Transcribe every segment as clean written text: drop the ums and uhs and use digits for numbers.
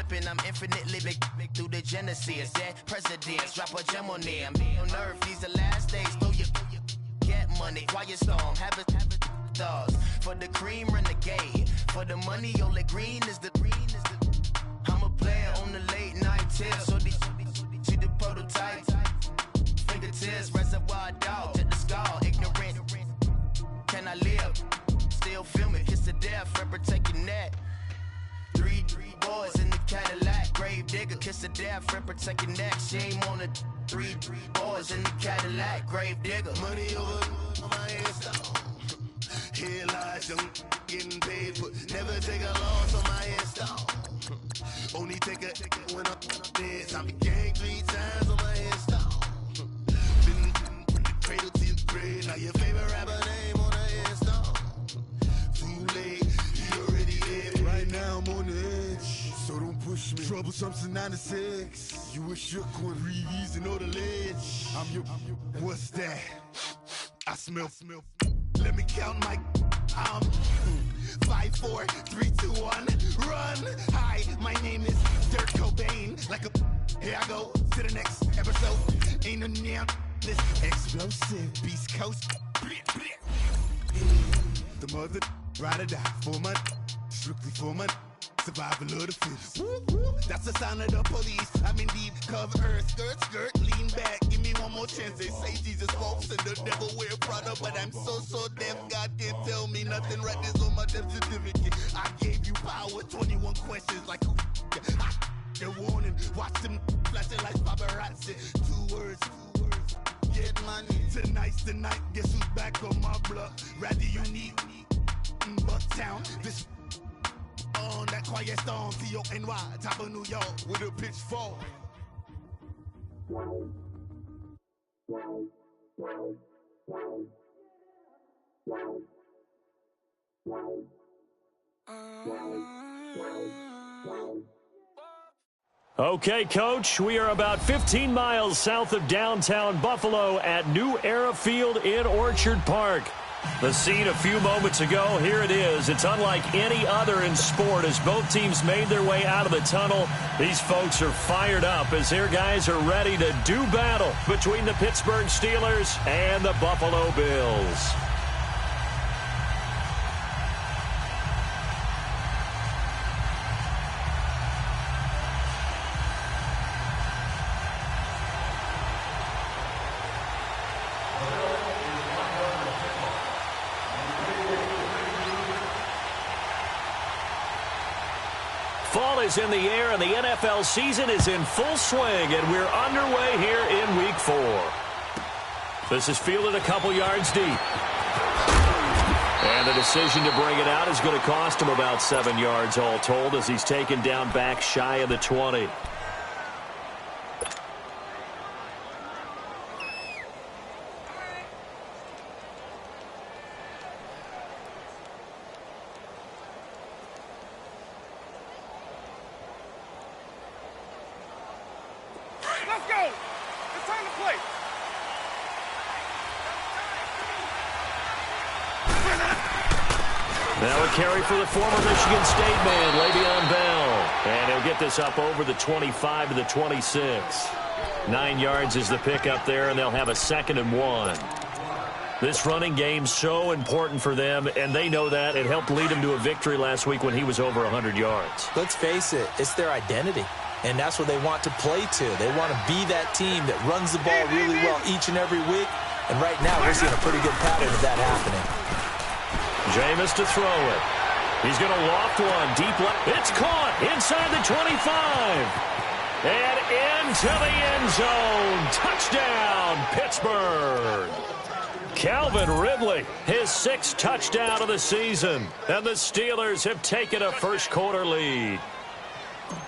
flipping, I'm infinitely big through the Genesis. Dead presidents, drop a gem on them. On earth, these the last days. Throw your get money, quiet storm, have it stars. For the cream, renegade. For the money, only green is the green is the. I'm a player on the late night tip. So they see the prototype. Fingertips, reservoir dog, check the skull, ignorant. Can I live? Still film it, kiss to death, forever taking that. Three boys in the Cadillac, grave digger, kiss to death, forever taking that. Shame on the three boys in the Cadillac, grave digger. Money over my headstone. Here lies young getting paid, but never take a loss on my headstone. Only take a when I'm dead. Time to gang 3 times on my headstone. Been from the cradle to your grave. Now your favorite rapper name on a headstone. Too late, you already dead. Right now I'm on the edge, so don't push me. Troublesome to 96. You a shook one, reason or the ledge. I'm your. What's that? I smell. Let me count my. I'm 5, 4, 3, 2, 1. Run. Hi, my name is Dirk Cobain. Like a. Here I go to the next episode. Ain't no damn this explosive Beast Coast. The mother ride or die for my strictly for my survival of the fittest. That's the sound of the police. I'm in deep cover earth, skirt, lean back. Give me one more chance. They say Jesus walks and the devil wear Prada, but I'm so deaf. God can't tell me nothing. Right this on my death certificate. I gave you power. 21 questions like who? They're warning. Watch them flashing like paparazzi. 2 words. Get money. Tonight's the night. Guess who's back on my block? Rather unique. Bucktown. This on that quiet storm. T-O-N-Y. Top of New York with a pitchfork. Okay, Coach, we are about 15 miles south of downtown Buffalo at New Era Field in Orchard Park. The scene a few moments ago, here it is. It's unlike any other in sport as both teams made their way out of the tunnel. These folks are fired up as their guys are ready to do battle between the Pittsburgh Steelers and the Buffalo Bills. Fall is in the air, and the NFL season is in full swing, and we're underway here in Week 4. This is fielded a couple yards deep. And the decision to bring it out is going to cost him about 7 yards all told as he's taken down back shy of the 20. Let's go! It's time to play! Now a carry for the former Michigan State man, Le'Veon Bell. And he'll get this up over the 25 to the 26. 9 yards is the pickup there, and they'll have a 2nd and 1. This running game's so important for them, and they know that. It helped lead them to a victory last week when he was over 100 yards. Let's face it, it's their identity. And that's what they want to play to. They want to be that team that runs the ball really well each and every week. And right now, we're seeing a pretty good pattern of that happening. Jameis to throw it. He's going to loft one deep left. It's caught inside the 25. And into the end zone. Touchdown, Pittsburgh. Calvin Ridley, his 6th touchdown of the season. And the Steelers have taken a first-quarter lead.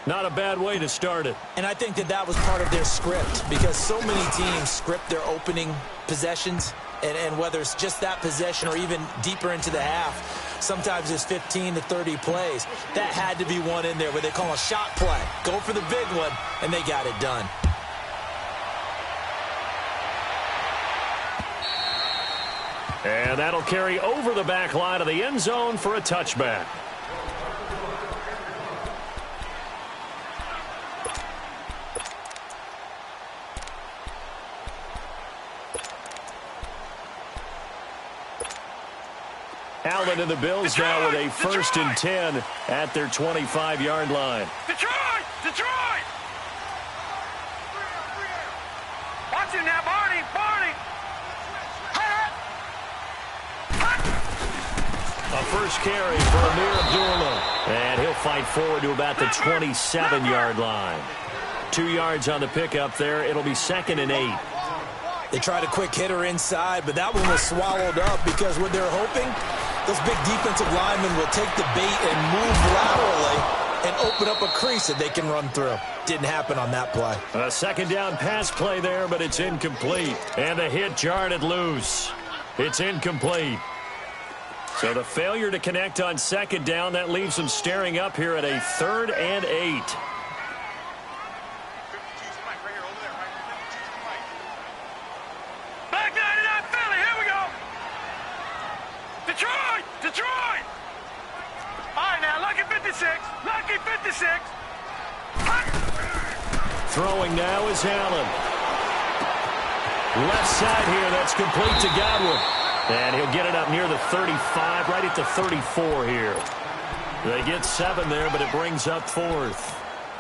Not a bad way to start it. And I think that was part of their script because so many teams script their opening possessions, and whether it's just that possession or even deeper into the half, sometimes it's 15 to 30 plays. That had to be one in there where they call a shot play. Go for the big one, and they got it done. And that'll carry over the back line of the end zone for a touchback. Allen and the Bills now with a 1st and 10 at their 25-yard line. Detroit! Detroit! Watch it now, Barney! Barney! A first carry for Amir Abdullah. And he'll fight forward to about the 27-yard line. 2 yards on the pickup there. It'll be 2nd and 8. They tried a quick hitter inside, but that one was swallowed up because what they're hoping, those big defensive linemen will take the bait and move laterally and open up a crease that they can run through. Didn't happen on that play. A 2nd down pass play there, but it's incomplete. And the hit jarred it loose. It's incomplete. So the failure to connect on 2nd down, that leaves them staring up here at a 3rd and 8. Detroit! Detroit! All right, now, lucky 56. Lucky 56. Throwing now is Allen. Left side here, that's complete to Godwin. And he'll get it up near the 35, right at the 34 here. They get 7 there, but it brings up 4th.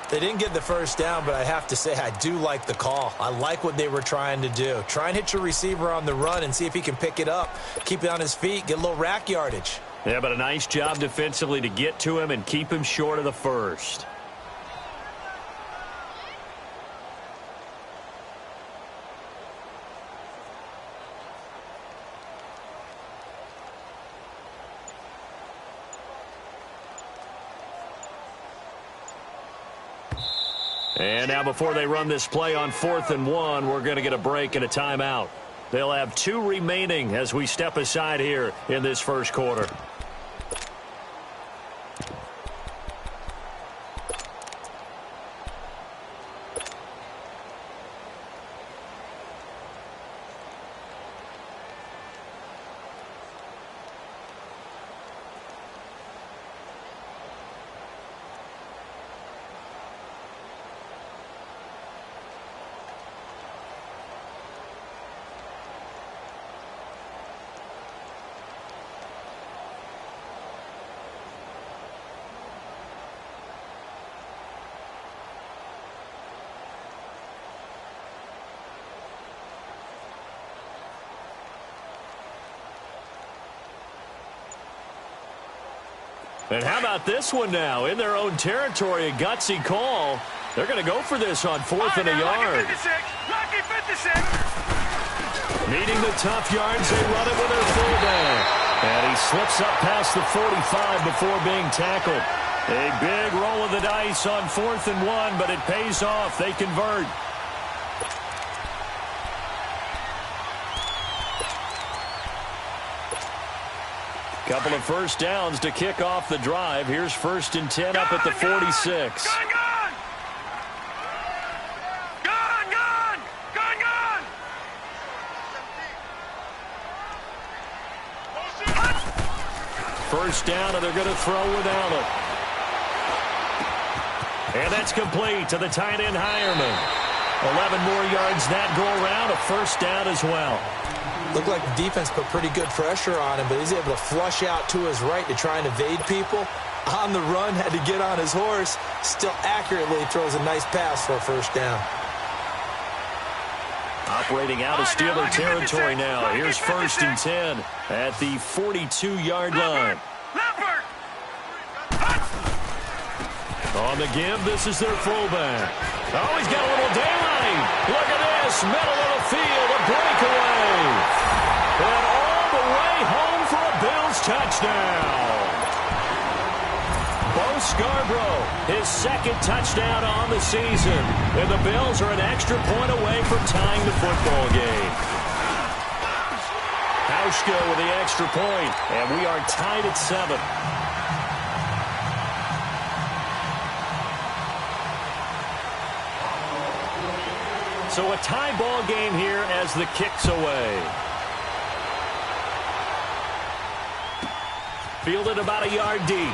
They didn't get the 1st down, but I have to say I do like the call. I like what they were trying to do. Try and hit your receiver on the run and see if he can pick it up. Keep it on his feet, get a little rack yardage. Yeah, but a nice job defensively to get to him and keep him short of the 1st. And now before they run this play on 4th and 1, we're going to get a break and a timeout. They'll have 2 remaining as we step aside here in this first quarter. And how about this one now? In their own territory, a gutsy call. They're going to go for this on 4th and a yard. Lucky 56. Needing the tough yards, they run it with their fullback. And he slips up past the 45 before being tackled. A big roll of the dice on 4th and 1, but it pays off. They convert. Couple of first downs to kick off the drive. Here's 1st and 10 up at the 46. First down, and they're going to throw with Allen. And that's complete to the tight end, Hireman. 11 more yards that go around, a first down as well. Looked like the defense put pretty good pressure on him, but he's able to flush out to his right to try and evade people. On the run, had to get on his horse. Still accurately throws a nice pass for a first down. Operating out of Steeler territory now. Here's 1st and 10 at the 42-yard line. On the give, this is their fullback. Oh, he's got a little daylight. Look at this, middle of the field, a breakaway. And all the way home for a Bills touchdown. Bo Scarborough, his 2nd touchdown on the season. And the Bills are an extra point away from tying the football game. Hauschka with the extra point, and we are tied at 7. So a tie ball game here as the kick's away. Fielded about a yard deep.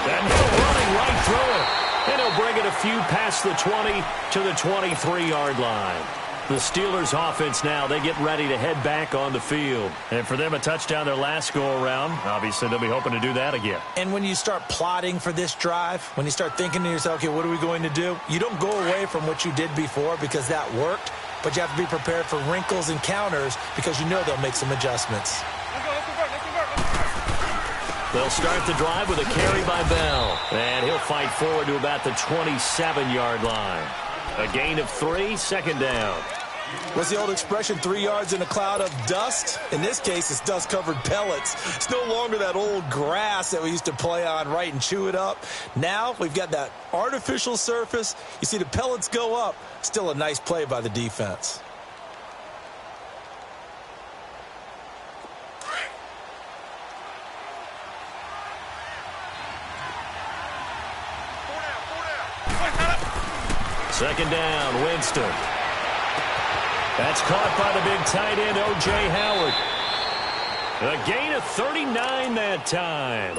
And running right through it. And he'll bring it a few past the 20 to the 23-yard line. The Steelers offense now, they get ready to head back on the field. And for them, a touchdown their last go-around. Obviously, they'll be hoping to do that again. And when you start plotting for this drive, when you start thinking to yourself, okay, what are we going to do? You don't go away from what you did before because that worked, but you have to be prepared for wrinkles and counters because you know they'll make some adjustments. They'll start the drive with a carry by Bell. And he'll fight forward to about the 27-yard line. A gain of 3, second down. What's the old expression, 3 yards in a cloud of dust? In this case, it's dust-covered pellets. It's no longer that old grass that we used to play on, right, and chew it up. Now we've got that artificial surface. You see the pellets go up. Still a nice play by the defense. Second down, Winston. That's caught by the big tight end, O.J. Howard. A gain of 39 that time.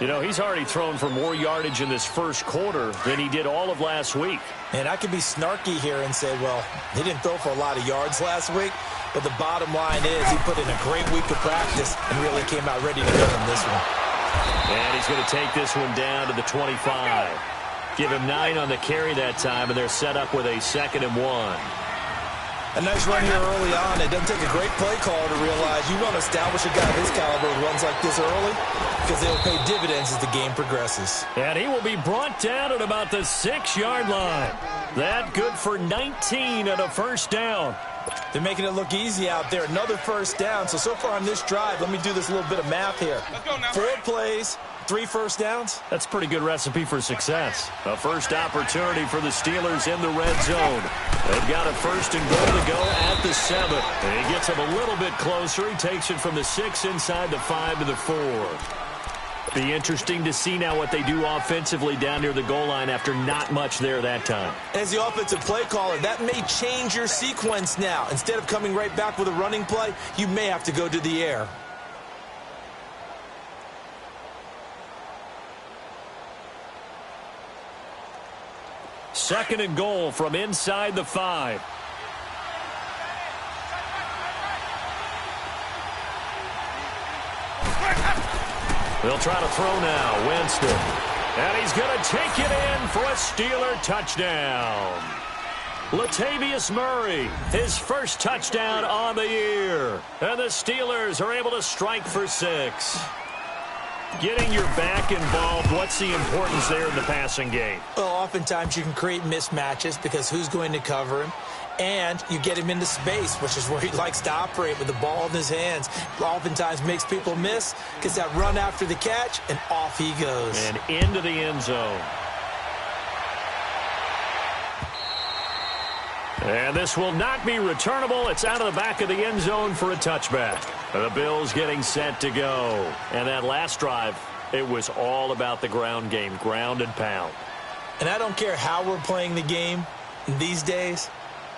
You know, he's already thrown for more yardage in this first quarter than he did all of last week. And I could be snarky here and say, well, he didn't throw for a lot of yards last week, but the bottom line is he put in a great week of practice and really came out ready to go in this one. And he's going to take this one down to the 25. Give him 9 on the carry that time, and they're set up with a 2nd and 1. A nice run here early on. It doesn't take a great play caller to realize you want to establish a guy of his caliber who runs like this early because they'll pay dividends as the game progresses. And he will be brought down at about the 6-yard line. That good for 19 and a first down. They're making it look easy out there. Another first down. So far on this drive, let me do this little bit of math here. 4 plays, 3 first downs. That's a pretty good recipe for success. A first opportunity for the Steelers in the red zone. They've got a 1st and goal to go at the 7. And he gets him a little bit closer. He takes it from the 6 inside the 5 to the 4. Be interesting to see now what they do offensively down near the goal line after not much there that time. As the offensive play caller, that may change your sequence now. Instead of coming right back with a running play, you may have to go to the air. Second and goal from inside the 5. They'll try to throw now. Winston. And he's going to take it in for a Steeler touchdown. Latavius Murray, his first touchdown on the year. And the Steelers are able to strike for 6. Getting your back involved, what's the importance there in the passing game? Well, oftentimes you can create mismatches because who's going to cover him? And you get him into space, which is where he likes to operate with the ball in his hands. Oftentimes makes people miss, gets that run after the catch, and off he goes. And into the end zone. And this will not be returnable. It's out of the back of the end zone for a touchback. The Bills getting set to go. And that last drive, it was all about the ground game, ground and pound. And I don't care how we're playing the game these days,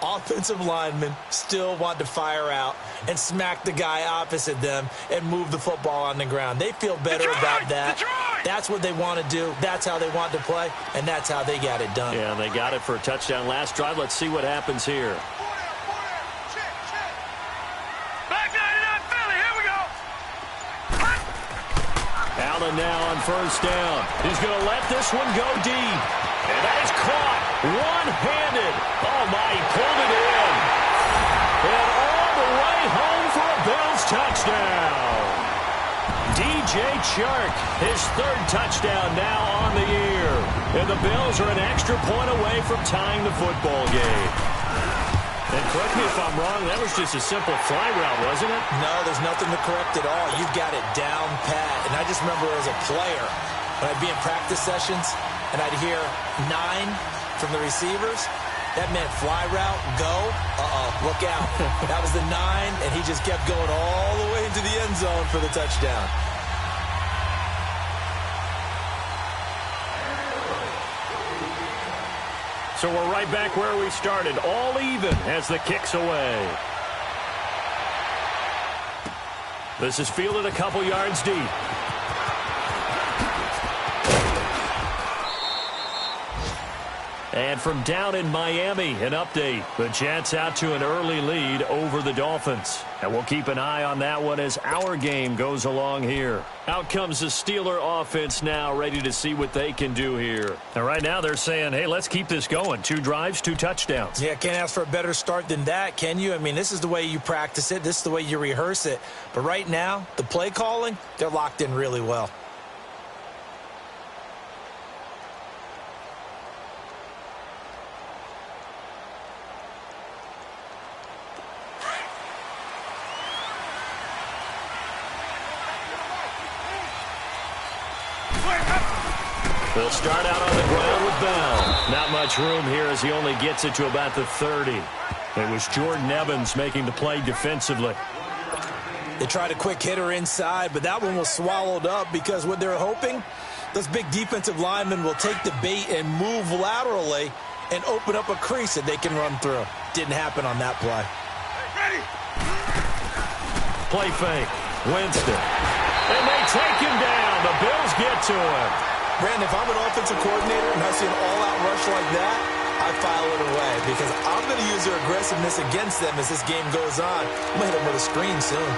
offensive linemen still want to fire out and smack the guy opposite them and move the football on the ground. They feel better about that. That's what they want to do. That's how they want to play, and that's how they got it done. Yeah, and they got it for a touchdown last drive. Let's see what happens here. Allen now on first down. He's going to let this one go deep. And that is caught one-handed. Oh, my, he pulled it in. And all the way home for a Bills touchdown. DJ Chark, his 3rd touchdown now on the year. And the Bills are an extra point away from tying the football game. And correct me if I'm wrong, that was just a simple fly route, wasn't it? No, there's nothing to correct at all. You've got it down pat. And I just remember as a player, when I'd be in practice sessions and I'd hear 9 from the receivers, that meant fly route, go, look out. That was the 9, and he just kept going all the way into the end zone for the touchdown. So we're right back where we started, all even as the kick's away. This is fielded a couple yards deep. And from down in Miami, an update. The Jets out to an early lead over the Dolphins. And we'll keep an eye on that one as our game goes along here. Out comes the Steeler offense now, ready to see what they can do here. And right now they're saying, hey, let's keep this going. 2 drives, 2 touchdowns. Yeah, can't ask for a better start than that, can you? I mean, this is the way you practice it. This is the way you rehearse it. But right now, the play calling, they're locked in really well. They'll start out on the ground with Bell. Not much room here as he only gets it to about the 30. It was Jordan Evans making the play defensively. They tried a quick hitter inside, but that one was swallowed up because what they're hoping, those big defensive linemen will take the bait and move laterally and open up a crease that they can run through. Didn't happen on that play. Ready. Play fake. Winston. And they take him down. The Bills get to him. Brandon, if I'm an offensive coordinator and I see an all-out rush like that, I file it away because I'm going to use their aggressiveness against them as this game goes on. I'm going to hit them with a screen soon.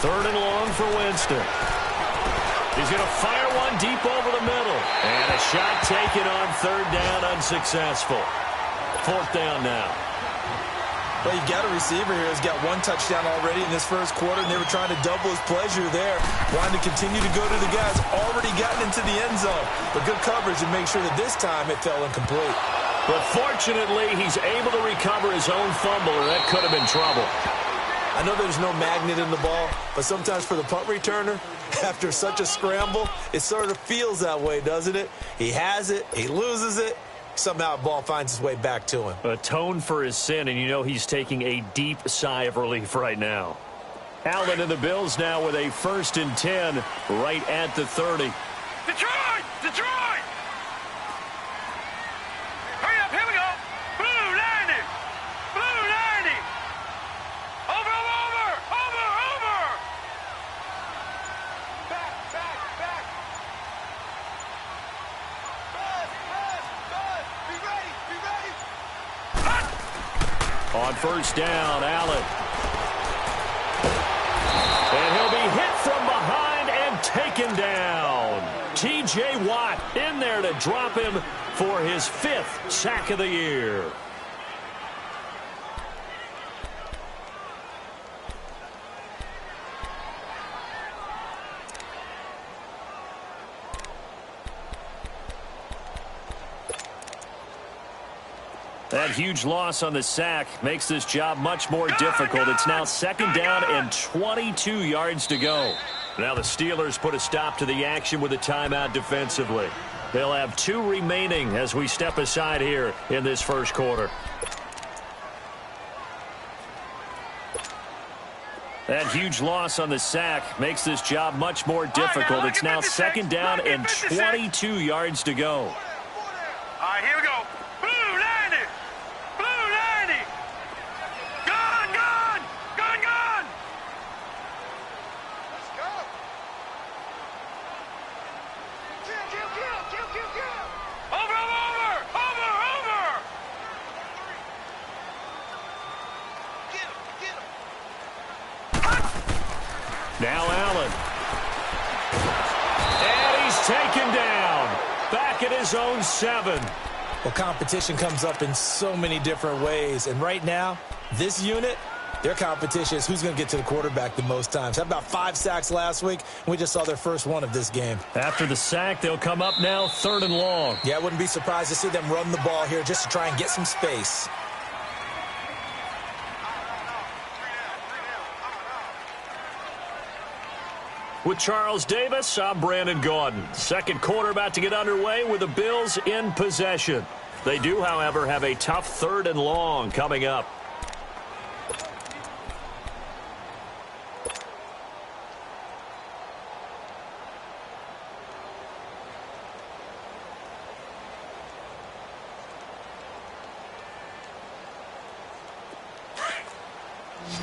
Third and long for Winston. He's going to fire one deep over the middle. And a shot taken on third down, unsuccessful. Fourth down now. Well, you got a receiver here who's got 1 touchdown already in this first quarter, and they were trying to double his pleasure there. Wanting to continue to go to the guys already gotten into the end zone. But good coverage and make sure that this time it fell incomplete. But fortunately, he's able to recover his own fumble, or that could have been trouble. I know there's no magnet in the ball, but sometimes for the punt returner, after such a scramble, it sort of feels that way, doesn't it? He has it, he loses it, somehow the ball finds its way back to him. Atone for his sin, and you know he's taking a deep sigh of relief right now. Allen and the Bills now with a 1st and 10 right at the 30. Detroit! Detroit! Hurry up, here we go! Blue 90! Blue 90! Over! Back! Be ready! On first down, Allen. And he'll be hit from behind and taken down. T.J. Watt in there to drop him for his 5th sack of the year. That huge loss on the sack makes this job much more difficult. It's now 2nd down and 22 yards to go. Now the Steelers put a stop to the action with a timeout defensively. They'll have 2 remaining as we step aside here in this first quarter. That huge loss on the sack makes this job much more difficult. It's now 2nd down and 22 yards to go. All right, here we go. Blue 90! Blue 90! Gone! Let's go! Kill! Over! Get him! Now Allen. And he's taken down. Back at his own 7. Well, competition comes up in so many different ways. And right now, this unit, their competition is who's going to get to the quarterback the most times. Had about 5 sacks last week, and we just saw their first one of this game. After the sack, they'll come up now 3rd and long. Yeah, I wouldn't be surprised to see them run the ball here just to try and get some space. With Charles Davis, I'm Brandon Gaudin. Second quarter about to get underway with the Bills in possession. They do, however, have a tough 3rd and long coming up.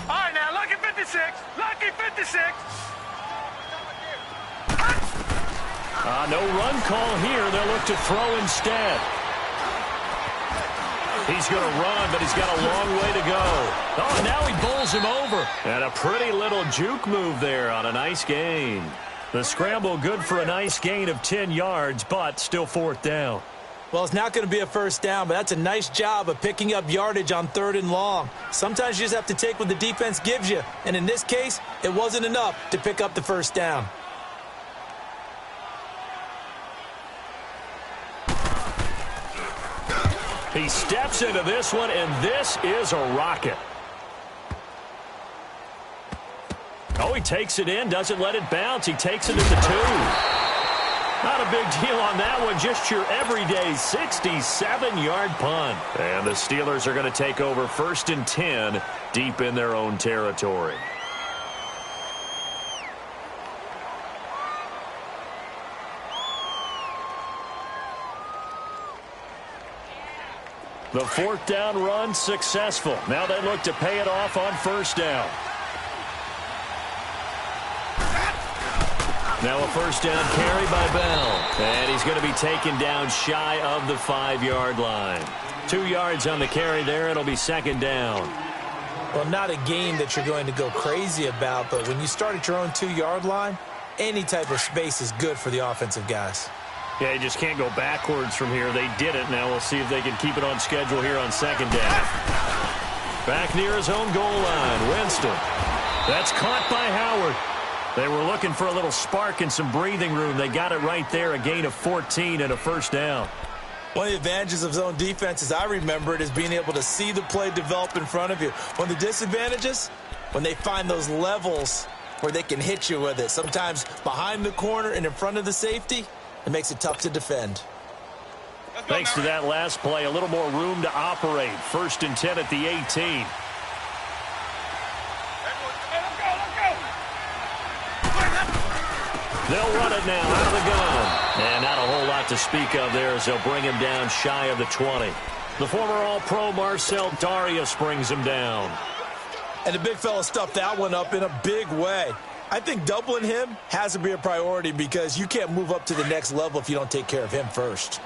All right, now, lucky 56. Lucky 56. No run call here. They'll look to throw instead. He's going to run, but he's got a long way to go. Oh, and now he bowls him over. And a pretty little juke move there on a nice gain. The scramble good for a nice gain of 10 yards, but still 4th down. Well, it's not going to be a first down, but that's a nice job of picking up yardage on 3rd and long. Sometimes you just have to take what the defense gives you, and in this case, it wasn't enough to pick up the first down. He steps into this one, and this is a rocket. Oh, he takes it in, doesn't let it bounce. He takes it at the 2. Not a big deal on that one, just your everyday 67-yard punt. And the Steelers are going to take over 1st and 10 deep in their own territory. The 4th down run successful. Now they look to pay it off on 1st down. Now a 1st down carry by Bell. And he's going to be taken down shy of the 5-yard line. 2 yards on the carry there. It'll be 2nd down. Well, not a game that you're going to go crazy about, but when you start at your own 2-yard line, any type of space is good for the offensive guys. Yeah, you just can't go backwards from here. They did it. Now we'll see if they can keep it on schedule here on 2nd down. Back near his own goal line, Winston. That's caught by Howard. They were looking for a little spark and some breathing room. They got it right there, a gain of 14 and a 1st down. One of the advantages of zone defense, as I remember it, is being able to see the play develop in front of you. One of the disadvantages, when they find those levels where they can hit you with it, sometimes behind the corner and in front of the safety, it makes it tough to defend. Thanks to that last play, a little more room to operate. 1st and 10 at the 18. They'll run it now out of the gun. And not a whole lot to speak of there as they'll bring him down shy of the 20. The former All-Pro Marcel Darius brings him down. And the big fella stuffed that one up in a big way. I think doubling him has to be a priority because you can't move up to the next level if you don't take care of him first.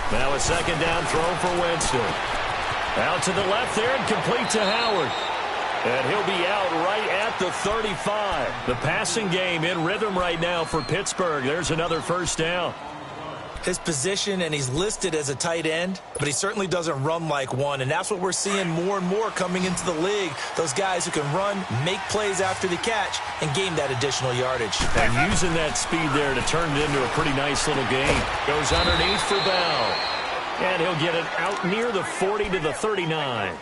Now a 2nd down throw for Winston. Out to the left there and complete to Howard. And he'll be out right at the 35. The passing game in rhythm right now for Pittsburgh. There's another 1st down. His position, and he's listed as a tight end, but he certainly doesn't run like one, and that's what we're seeing more and more coming into the league. Those guys who can run, make plays after the catch, and gain that additional yardage. And using that speed there to turn it into a pretty nice little game. Goes underneath for Bell. And he'll get it out near the 40 to the 39.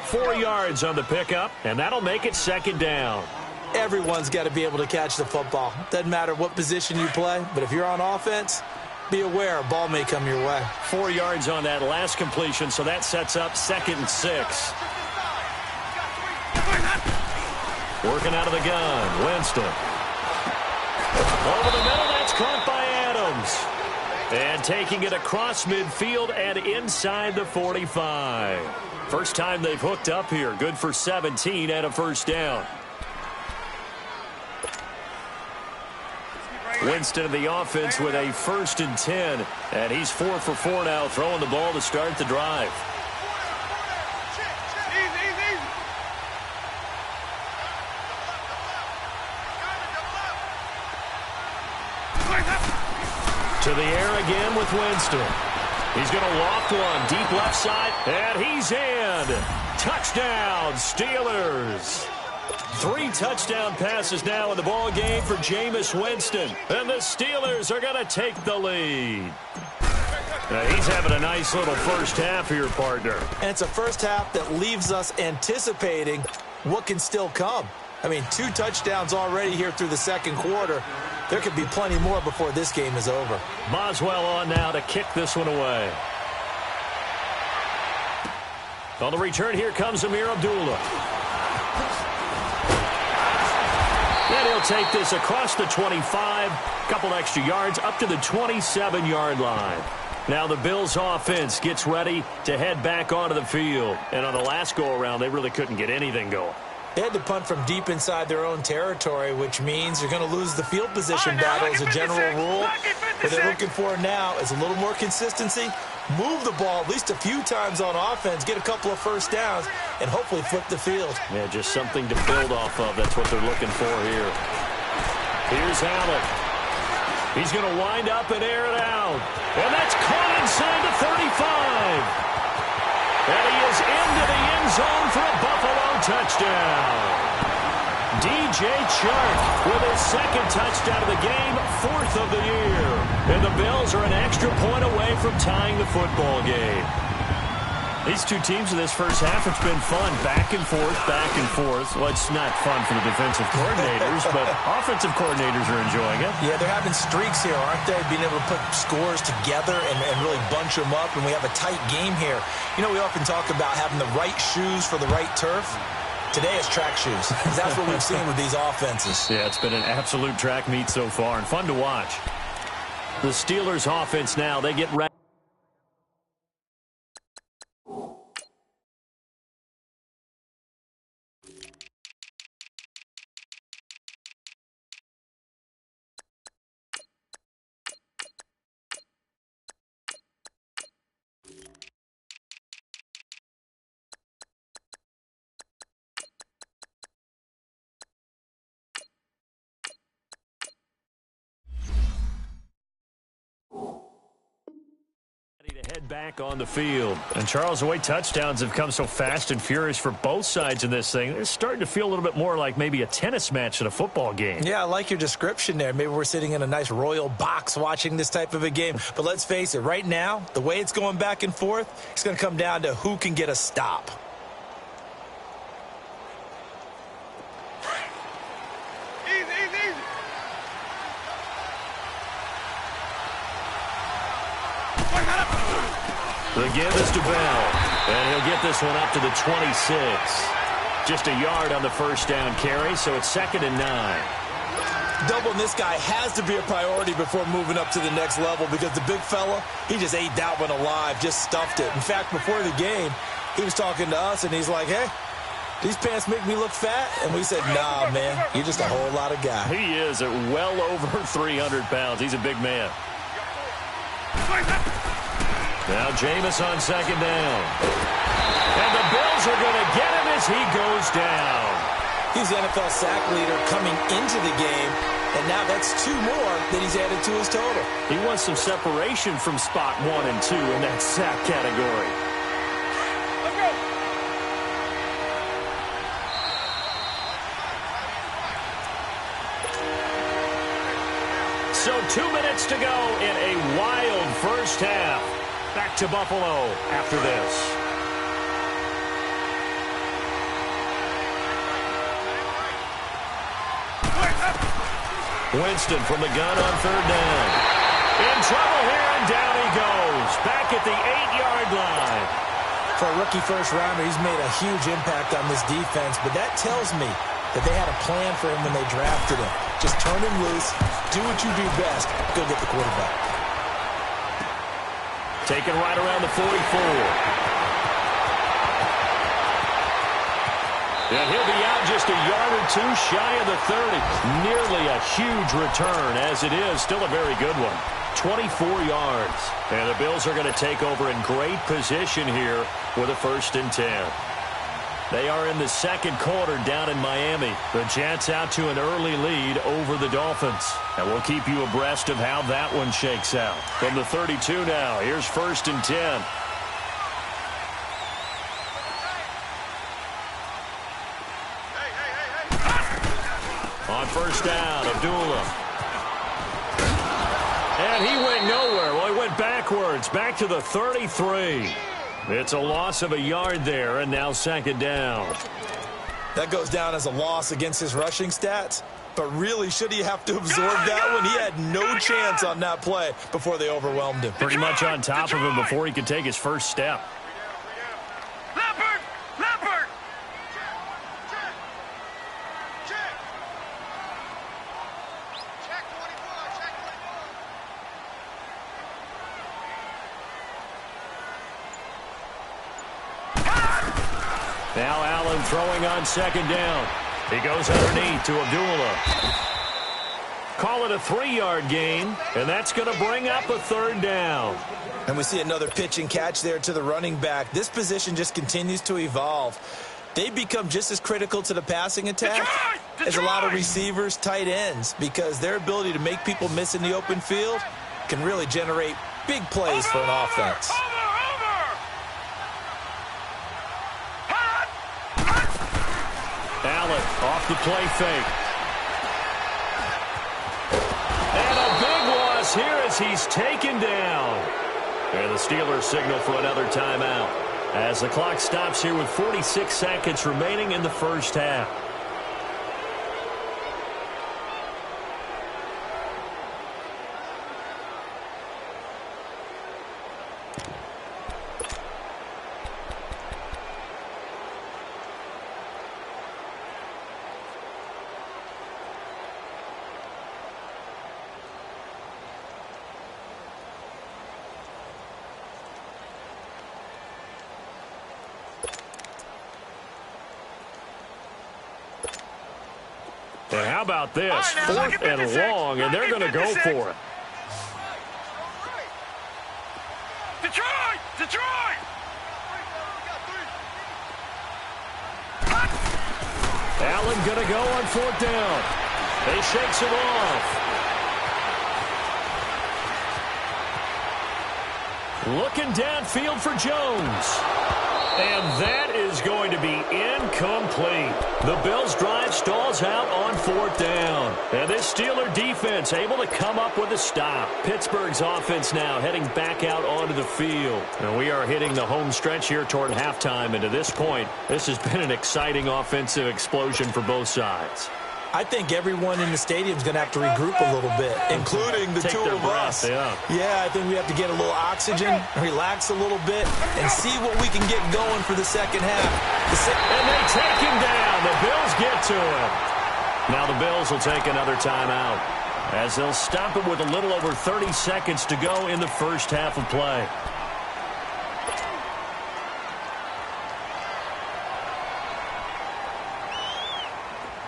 4 yards on the pickup, and that'll make it 2nd down. Everyone's got to be able to catch the football. Doesn't matter what position you play, but if you're on offense, be aware a ball may come your way. 4 yards on that last completion, so that sets up 2nd and 6. Working out of the gun, Winston. Over the middle, that's caught by Adams. And taking it across midfield and inside the 45. First time they've hooked up here. Good for 17 and a 1st down. Winston in the offense with a 1st and 10. And he's 4 for 4 now, throwing the ball to start the drive. To the air again with Winston. He's going to loft one deep left side, and he's in. Touchdown, Steelers. 3 touchdown passes now in the ball game for Jameis Winston, and the Steelers are going to take the lead. He's having a nice little first half here, partner. And it's a first half that leaves us anticipating what can still come. I mean, 2 touchdowns already here through the second quarter. There could be plenty more before this game is over. Boswell on now to kick this one away. On the return, here comes Amir Abdullah. And he'll take this across the 25, couple extra yards, up to the 27-yard line. Now the Bills offense gets ready to head back onto the field. And on the last go-around, they really couldn't get anything going. They had to punt from deep inside their own territory, which means you're going to lose the field position battle as a general rule. What they're looking for now is a little more consistency, move the ball at least a few times on offense, get a couple of first downs, and hopefully flip the field. Yeah, just something to build off of. That's what they're looking for here. Here's Allen. He's going to wind up and air it out. And that's caught inside the 35. And he is into the end zone for a Buffalo touchdown. DJ Chark with his second touchdown of the game, 4th of the year. And the Bills are an extra point away from tying the football game. These two teams in this first half, it's been fun. Back and forth, back and forth. Well, it's not fun for the defensive coordinators, but offensive coordinators are enjoying it. Yeah, they're having streaks here, aren't they? Being able to put scores together and really bunch them up, and we have a tight game here. You know, we often talk about having the right shoes for the right turf. Today it's track shoes. That's what we've seen with these offenses. Yeah, it's been an absolute track meet so far, and fun to watch. The Steelers offense now, they get ready. To head back on the field. And Charles, the way touchdowns have come so fast and furious for both sides in this thing, it's starting to feel a little bit more like maybe a tennis match than a football game. Yeah, I like your description there. Maybe we're sitting in a nice royal box watching this type of a game. But let's face it, right now, the way it's going back and forth, it's going to come down to who can get a stop. The give is to Bell, and he'll get this one up to the 26. Just a yard on the first down carry, so it's 2nd and 9. Doubling this guy has to be a priority before moving up to the next level because the big fella, he just ate that one alive, just stuffed it. In fact, before the game, he was talking to us, and he's like, hey, these pants make me look fat? And we said, nah, man, you're just a whole lot of guy. He is at well over 300 pounds. He's a big man. Now Jameis on 2nd down. And the Bills are going to get him as he goes down. He's the NFL sack leader coming into the game, and now that's 2 more that he's added to his total. He wants some separation from spot 1 and 2 in that sack category. So 2 minutes to go in a wild first half. Back to Buffalo after this. Winston from the gun on 3rd down. In trouble here, and down he goes. Back at the 8-yard line. For a rookie first-rounder, he's made a huge impact on this defense, but that tells me that they had a plan for him when they drafted him. Just turn him loose, do what you do best, go get the quarterback. Taken right around the 44. And he'll be out just a yard or 2 shy of the 30. Nearly a huge return, as it is. Still a very good one. 24 yards. And the Bills are going to take over in great position here with a 1st and 10. They are in the second quarter down in Miami. The Jets out to an early lead over the Dolphins. And we'll keep you abreast of how that one shakes out. From the 32 now, here's 1st and 10. On 1st down, Abdullah. And he went nowhere. Well, he went it backwards, back to the 33. It's a loss of a yard there, and now second down. That goes down as a loss against his rushing stats, but really, should he have to absorb that one? He had no chance on that play before they overwhelmed him. Pretty much on top of him before he could take his first step. Leopard! Leopard! Now Allen throwing on second down. He goes underneath to Abdullah. Call it a 3-yard gain, and that's going to bring up a third down. And we see another pitch and catch there to the running back. This position just continues to evolve. They become just as critical to the passing attack as a lot of receivers, tight ends, because their ability to make people miss in the open field can really generate big plays for an offense. Allen off the play fake. And a big loss here as he's taken down. And the Steelers signal for another timeout as the clock stops here with 46 seconds remaining in the first half. And how about this? Right, 4th and long, and they're going to go for it. Detroit! Detroit! Allen going to go on 4th down. He shakes him off. Looking downfield for Jones. And that is going to be incomplete. The Bills' drive stalls out on 4th down. And this Steeler defense able to come up with a stop. Pittsburgh's offense now heading back out onto the field. And we are hitting the home stretch here toward halftime. And to this point, this has been an exciting offensive explosion for both sides. I think everyone in the stadium is going to have to regroup a little bit, including the two of us. Yeah, I think we have to get a little oxygen, relax a little bit, and see what we can get going for the second half. And they take him down. The Bills get to him. Now the Bills will take another timeout as they'll stop it with a little over 30 seconds to go in the first half of play.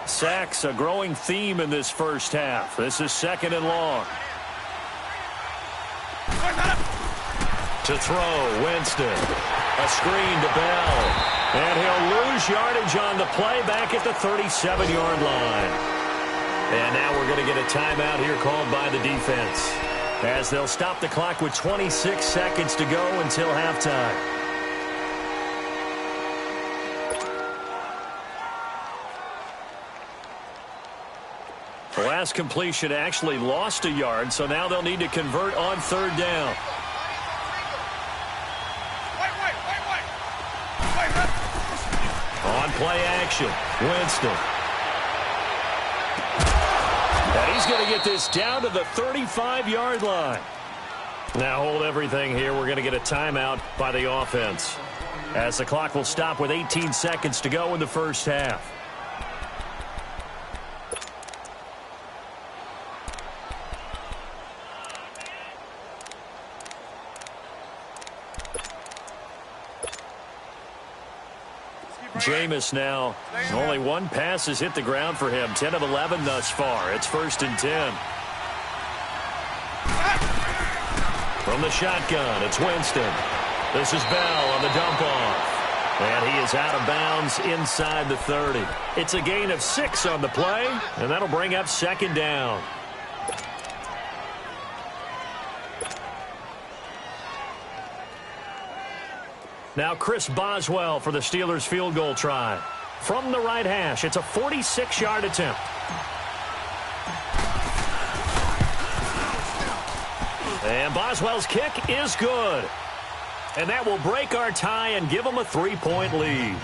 Sacks, a growing theme in this first half. This is 2nd and long. To throw, Winston. A screen to Bell. And he'll lose yardage on the play back at the 37-yard line. And now we're going to get a timeout here called by the defense, as they'll stop the clock with 26 seconds to go until halftime. The last completion actually lost a yard, so now they'll need to convert on 3rd down. On play action, Winston. And he's going to get this down to the 35-yard line. Now hold everything here. We're going to get a timeout by the offense, as the clock will stop with 18 seconds to go in the first half. Jameis now, only one pass has hit the ground for him. 10 of 11 thus far. It's 1st and 10. From the shotgun, it's Winston. This is Bell on the dump off. And he is out of bounds inside the 30. It's a gain of 6 on the play, and that'll bring up 2nd down. Now Chris Boswell for the Steelers field goal try. From the right hash, it's a 46-yard attempt. And Boswell's kick is good. And that will break our tie and give them a 3-point lead.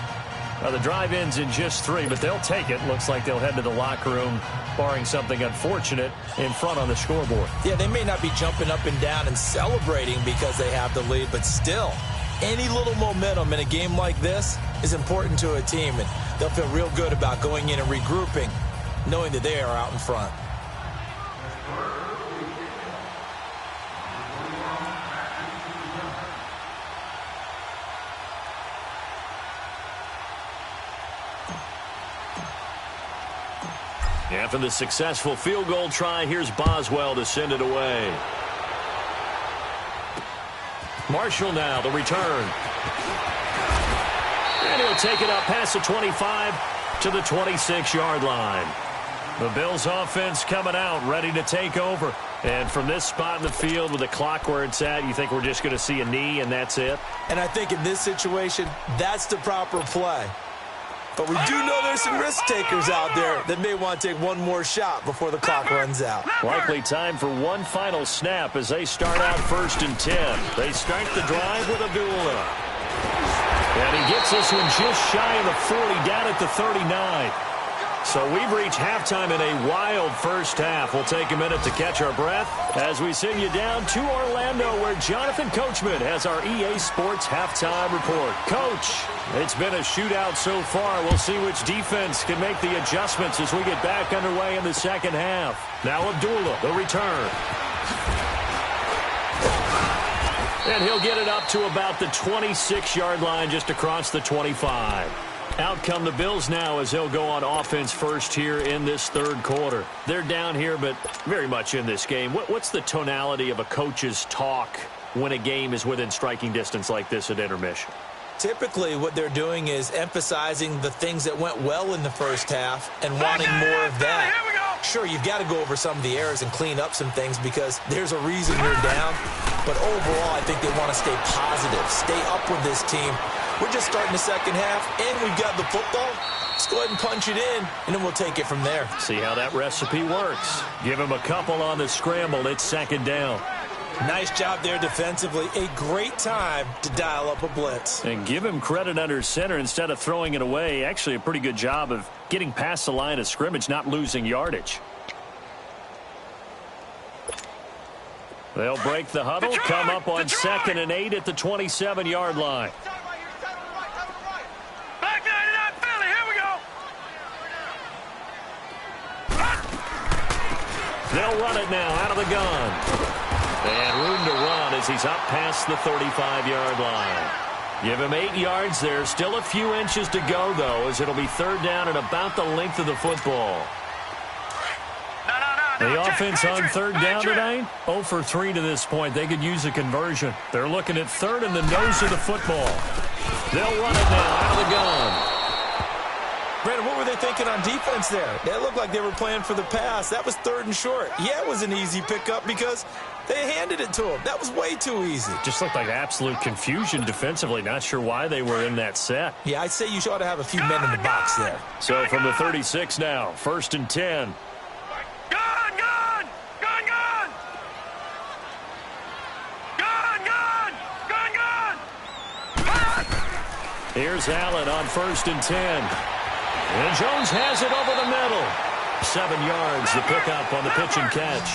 Well, the drive ends in just 3, but they'll take it. Looks like they'll head to the locker room, barring something unfortunate, in front on the scoreboard. Yeah, they may not be jumping up and down and celebrating because they have the lead, but still, any little momentum in a game like this is important to a team, and they'll feel real good about going in and regrouping, knowing that they are out in front. After the successful field goal try, here's Boswell to send it away. Marshall now, the return. And he'll take it up past the 25 to the 26-yard line. The Bills offense coming out, ready to take over. And from this spot in the field with the clock where it's at, you think we're just going to see a knee and that's it? And I think in this situation, that's the proper play. But we do know there's some risk takers out there that may want to take one more shot before the clock runs out. Likely time for one final snap as they start out 1st and 10. They start the drive with Abdullah. And he gets this one just shy of the 40, down at the 39. So we've reached halftime in a wild first half. We'll take a minute to catch our breath as we send you down to Orlando, where Jonathan Coachman has our EA Sports halftime report. Coach, it's been a shootout so far. We'll see which defense can make the adjustments as we get back underway in the second half. Now Abdullah, the return. And he'll get it up to about the 26-yard line, just across the 25. Out come the Bills now as they'll go on offense first here in this third quarter. They're down here, but very much in this game. What's the tonality of a coach's talk when a game is within striking distance like this at intermission? Typically, what they're doing is emphasizing the things that went well in the first half and wanting more of that. Sure, you've got to go over some of the errors and clean up some things because there's a reason you're down. But overall, I think they want to stay positive, stay up with this team. We're just starting the second half, and we've got the football. Let's go ahead and punch it in, and then we'll take it from there. See how that recipe works. Give him a couple on the scramble. It's 2nd down. Nice job there defensively. A great time to dial up a blitz. And give him credit under center instead of throwing it away. Actually, a pretty good job of getting past the line of scrimmage, not losing yardage. They'll break the huddle, come up on 2nd and 8 at the 27-yard line. They'll run it now out of the gun. And room to run as he's up past the 35-yard line. Give him 8 yards there. Still a few inches to go, though, as it'll be 3rd down and about the length of the football. The offense on 3rd down tonight, 0 for 3 to this point. They could use a conversion. They're looking at 3rd and the nose of the football. They'll run it now out of the gun. Brandon, what were they thinking on defense there? They looked like they were playing for the pass. That was 3rd and short. Yeah, it was an easy pickup because they handed it to him. That was way too easy. Just looked like absolute confusion defensively. Not sure why they were in that set. Yeah, I'd say you ought to have a few men in the box there. So from the 36 now, 1st and 10. Here's Allen on 1st and 10. And Jones has it over the middle. 7 yards, the pickup on the pitch and catch.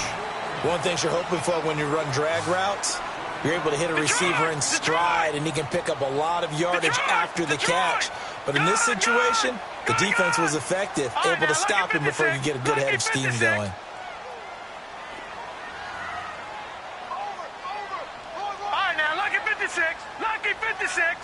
One thing you're hoping for when you run drag routes, you're able to hit a receiver in stride, and he can pick up a lot of yardage after the catch. But in this situation, the defense was effective, able to stop him before you get a good head of steam going. All right, now, lucky 56. Lucky 56.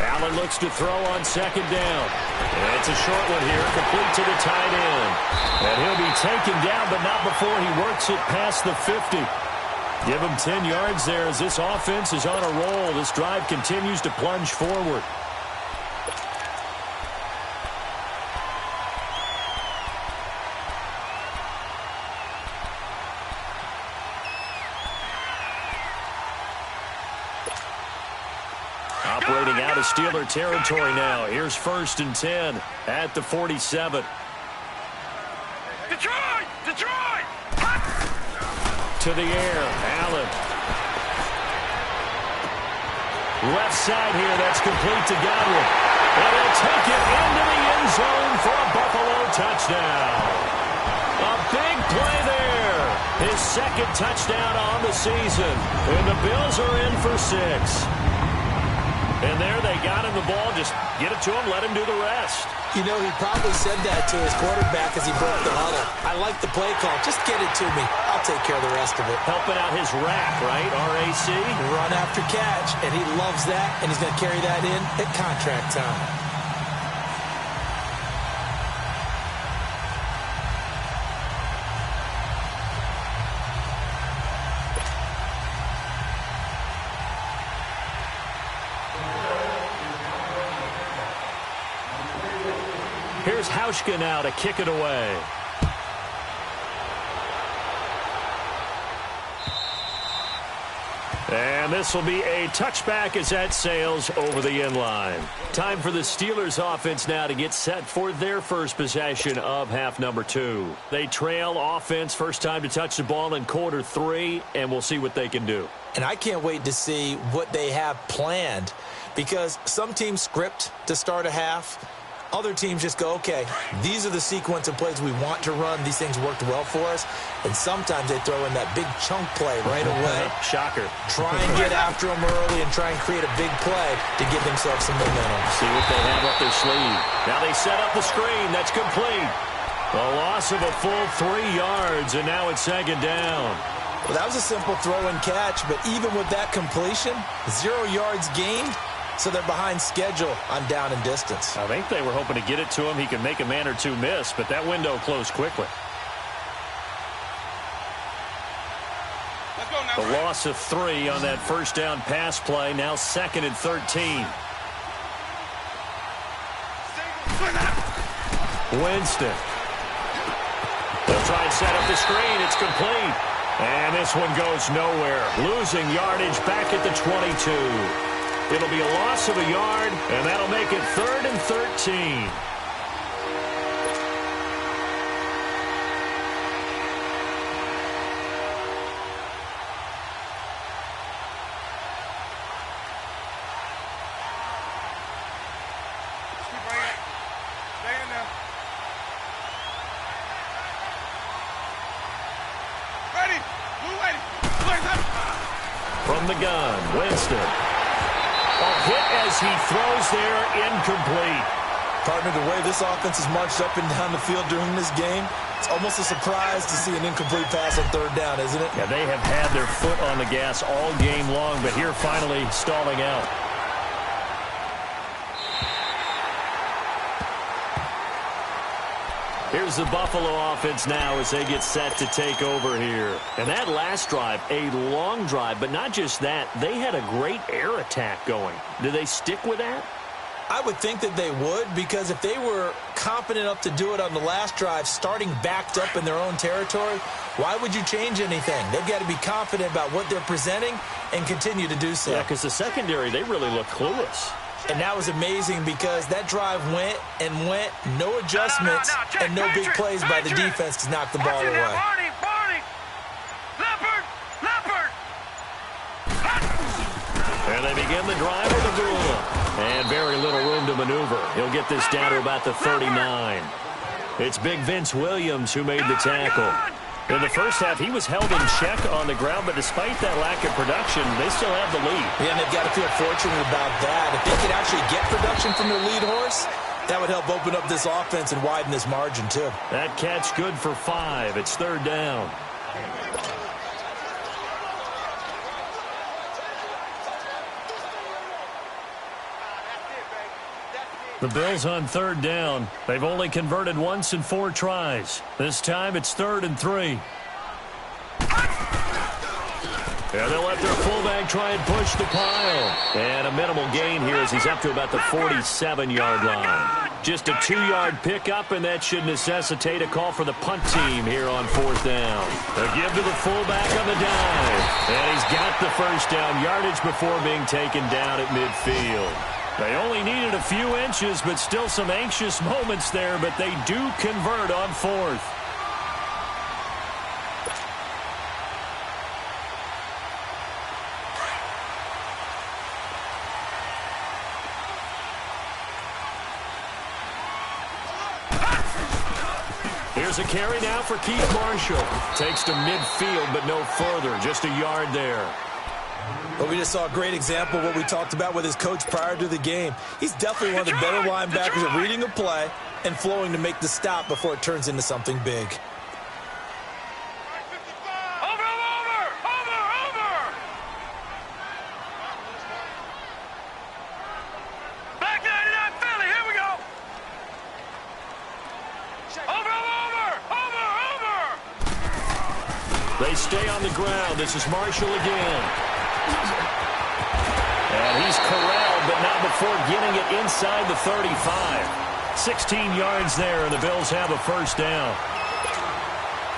Allen looks to throw on 2nd down. And it's a short one here, complete to the tight end. And he'll be taken down, but not before he works it past the 50. Give him 10 yards there as this offense is on a roll. This drive continues to plunge forward. Operating out of Steeler territory now. Here's 1st and 10 at the 47. Detroit! Detroit! To the air, Allen. Left side here, that's complete to Godwin. And he'll take it into the end zone for a Buffalo touchdown. A big play there. His second touchdown on the season. And the Bills are in for 6. And there they got him the ball. Just get it to him, let him do the rest. You know, he probably said that to his quarterback as he broke the huddle. I like the play call. Just get it to me. I'll take care of the rest of it. Helping out his rack, right? RAC. Run after catch, and he loves that, and he's going to carry that in at contract time. Here's Hauschka now to kick it away. And this will be a touchback as that sails over the end line. Time for the Steelers offense now to get set for their first possession of half number 2. They trail offense, first time to touch the ball in quarter 3, and we'll see what they can do. And I can't wait to see what they have planned, because some teams script to start a half. Other teams just go, okay, these are the sequence of plays we want to run. These things worked well for us. And sometimes they throw in that big chunk play right away. Shocker. Try and get after them early and try and create a big play to give themselves some momentum. See what they have up their sleeve. Now they set up the screen. That's complete. A loss of a full 3 yards, and now it's second down. Well, that was a simple throw and catch, but even with that completion, 0 yards gained. So they're behind schedule on down and distance. I think they were hoping to get it to him. He could make a man or two miss, but that window closed quickly. Let's go now. The loss of 3 on that first down pass play. Now 2nd and 13. Winston. They'll try and set up the screen. It's complete. And this one goes nowhere. Losing yardage back at the 22. It'll be a loss of a yard, and that'll make it 3rd and 13. Stay in there. Ready. Move ready. From the gun, Winston. A hit as he throws there, incomplete. Partner, the way this offense has marched up and down the field during this game, it's almost a surprise to see an incomplete pass on 3rd down, isn't it? Yeah, they have had their foot on the gas all game long, but here finally stalling out. Here's the Buffalo offense now as they get set to take over here. And that last drive, a long drive, but not just that. They had a great air attack going. Do they stick with that? I would think that they would, because if they were confident enough to do it on the last drive, starting backed up in their own territory, why would you change anything? They've got to be confident about what they're presenting and continue to do so. Yeah, because the secondary, they really look clueless. And that was amazing because that drive went and went, no adjustments, and no big plays by the defense to knock the ball away. Barney! Leopard! And they begin the drive with a Gula. And very little room to maneuver. He'll get this down to about the 39. It's big Vince Williams who made the tackle. In the first half, he was held in check on the ground, but despite that lack of production, they still have the lead. Yeah, and they've got to feel fortunate about that. If they could actually get production from their lead horse, that would help open up this offense and widen this margin, too. That catch good for 5. It's 3rd down. The Bills on 3rd down. They've only converted once in 4 tries. This time it's 3rd and 3. And they'll let their fullback try and push the pile. And a minimal gain here as he's up to about the 47-yard line. Just a 2-yard pickup, and that should necessitate a call for the punt team here on 4th down. A give to the fullback on the dive. And he's got the first down yardage before being taken down at midfield. They only needed a few inches, but still some anxious moments there, but they do convert on 4th. There's a carry now for Keith Marshall. Takes to midfield, but no further. Just a yard there. Well, we just saw a great example of what we talked about with his coach prior to the game. He's definitely one of the better linebackers at reading a play and flowing to make the stop before it turns into something big. They stay on the ground. This is Marshall again. And he's corralled, but not before getting it inside the 35. 16 yards there, and the Bills have a first down.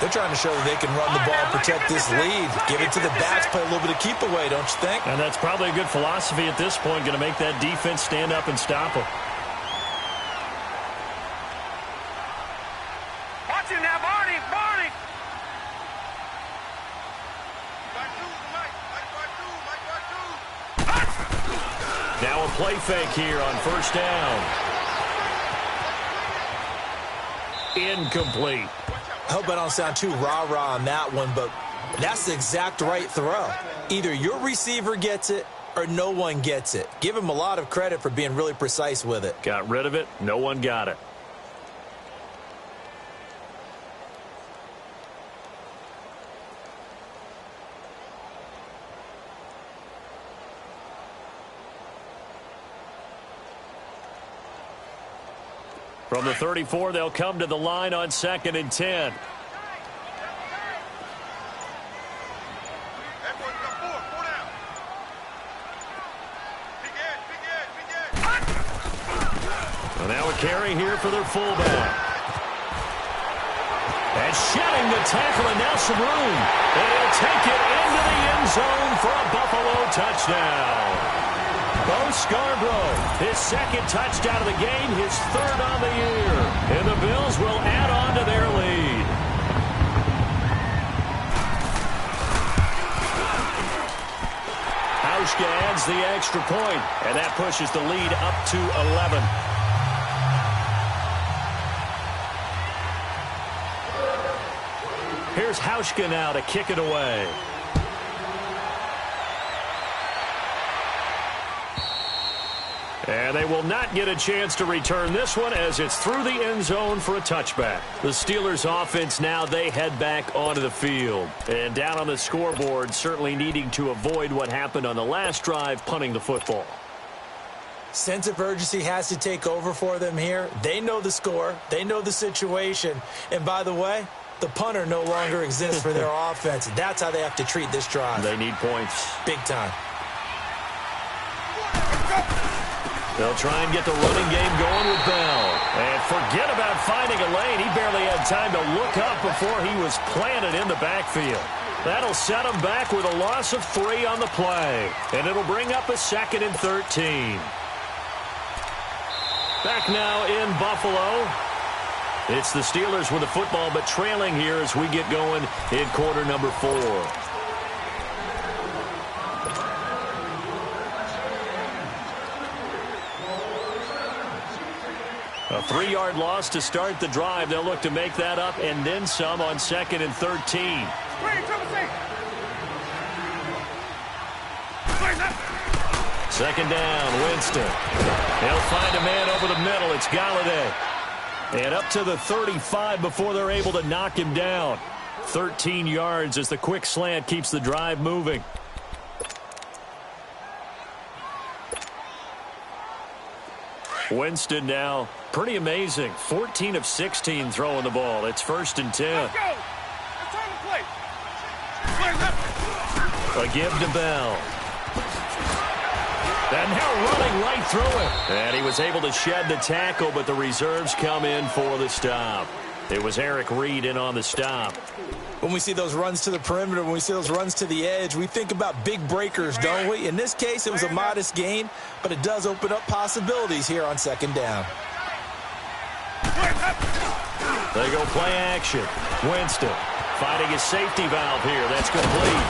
They're trying to show that they can run the ball, protect this lead, give it to the backs, play a little bit of keep away, don't you think? And that's probably a good philosophy at this point, going to make that defense stand up and stop them. Watch him now, Barney! Barney! Now a play fake here on first down. Incomplete. I hope I don't sound too rah-rah on that one, but that's the exact right throw. Either your receiver gets it or no one gets it. Give him a lot of credit for being really precise with it. Got rid of it. No one got it. From the 34, they'll come to the line on 2nd and 10. And now a carry here for their fullback. And shedding the tackle, and now some room. And he'll take it into the end zone for a Buffalo touchdown. Bo Scarborough, his second touchdown of the game, his third on the year. And the Bills will add on to their lead. Hauschka adds the extra point, and that pushes the lead up to 11. Here's Hauschka now to kick it away. And they will not get a chance to return this one as it's through the end zone for a touchback. The Steelers offense now, they head back onto the field. And down on the scoreboard, certainly needing to avoid what happened on the last drive, punting the football. Sense of urgency has to take over for them here. They know the score. They know the situation. And by the way, the punter no longer exists for their offense. That's how they have to treat this drive. They need points. Big time. They'll try and get the running game going with Bell. And forget about finding a lane. He barely had time to look up before he was planted in the backfield. That'll set him back with a loss of 3 on the play. And it'll bring up a 2nd and 13. Back now in Buffalo. It's the Steelers with the football, but trailing here as we get going in quarter number 4. A 3-yard loss to start the drive. They'll look to make that up and then some on 2nd and 13. Second down, Winston. They'll find a man over the middle. It's Galladay. And up to the 35 before they're able to knock him down. 13 yards as the quick slant keeps the drive moving. Winston now, pretty amazing. 14 of 16 throwing the ball. It's 1st and 10. Let's go. It's time to play. A give to Bell. And now running right through it. And he was able to shed the tackle, but the reserves come in for the stop. It was Eric Reed in on the stop. When we see those runs to the perimeter, when we see those runs to the edge, we think about big breakers, don't we? In this case, it was a modest gain, but it does open up possibilities here on 2nd down. They go play action. Winston finding his safety valve here. That's complete.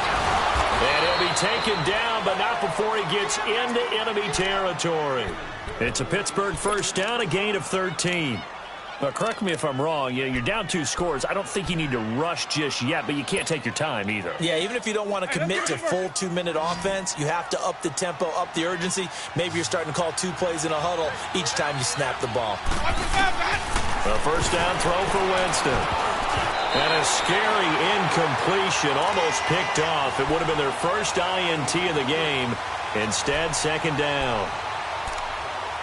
And he'll be taken down, but not before he gets into enemy territory. It's a Pittsburgh first down, a gain of 13. Well, correct me if I'm wrong. You're down 2 scores. I don't think you need to rush just yet, but you can't take your time either. Yeah, even if you don't want to commit to full 2-minute offense, you have to up the tempo, up the urgency. Maybe you're starting to call 2 plays in a huddle each time you snap the ball. A first down throw for Winston. And a scary incompletion, almost picked off. It would have been their first INT of the game. Instead, second down.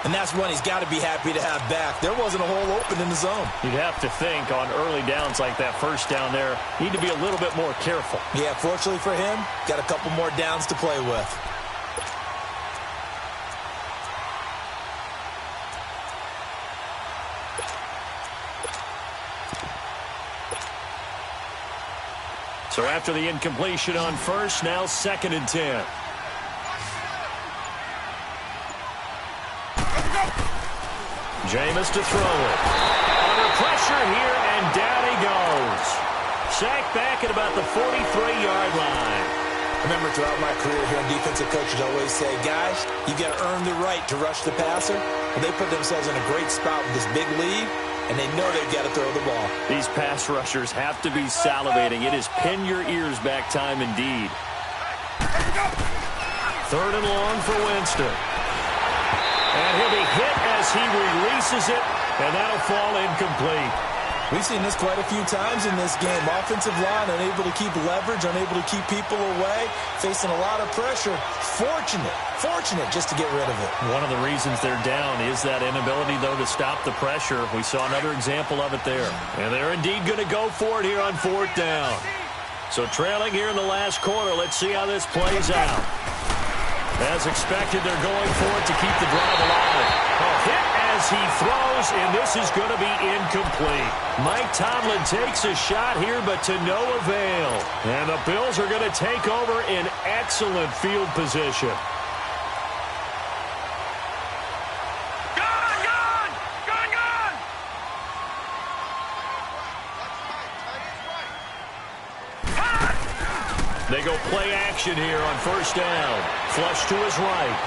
And that's one he's got to be happy to have back. There wasn't a hole open in the zone. You'd have to think on early downs like that first down there, need to be a little bit more careful. Yeah, fortunately for him, got a couple more downs to play with. So after the incompletion on first, now 2nd and 10. Jameis to throw it. Under pressure here, and down he goes. Sacked back at about the 43-yard line. Remember, throughout my career here, defensive coaches always say, guys, you got to earn the right to rush the passer. Well, they put themselves in a great spot with this big lead, and they know they've got to throw the ball. These pass rushers have to be salivating. It is pin your ears back time indeed. 3rd and long for Winston. And he'll be hit as he releases it, and that'll fall incomplete. We've seen this quite a few times in this game. Offensive line unable to keep leverage, unable to keep people away, facing a lot of pressure. Fortunate just to get rid of it. One of the reasons they're down is that inability, though, to stop the pressure. We saw another example of it there. And they're indeed going to go for it here on 4th down. So trailing here in the last quarter, let's see how this plays out. As expected, they're going for it to keep the drive alive. A hit as he throws, and this is going to be incomplete. Mike Tomlin takes a shot here, but to no avail. And the Bills are going to take over in excellent field position. They go play action here on first down. Flush to his right.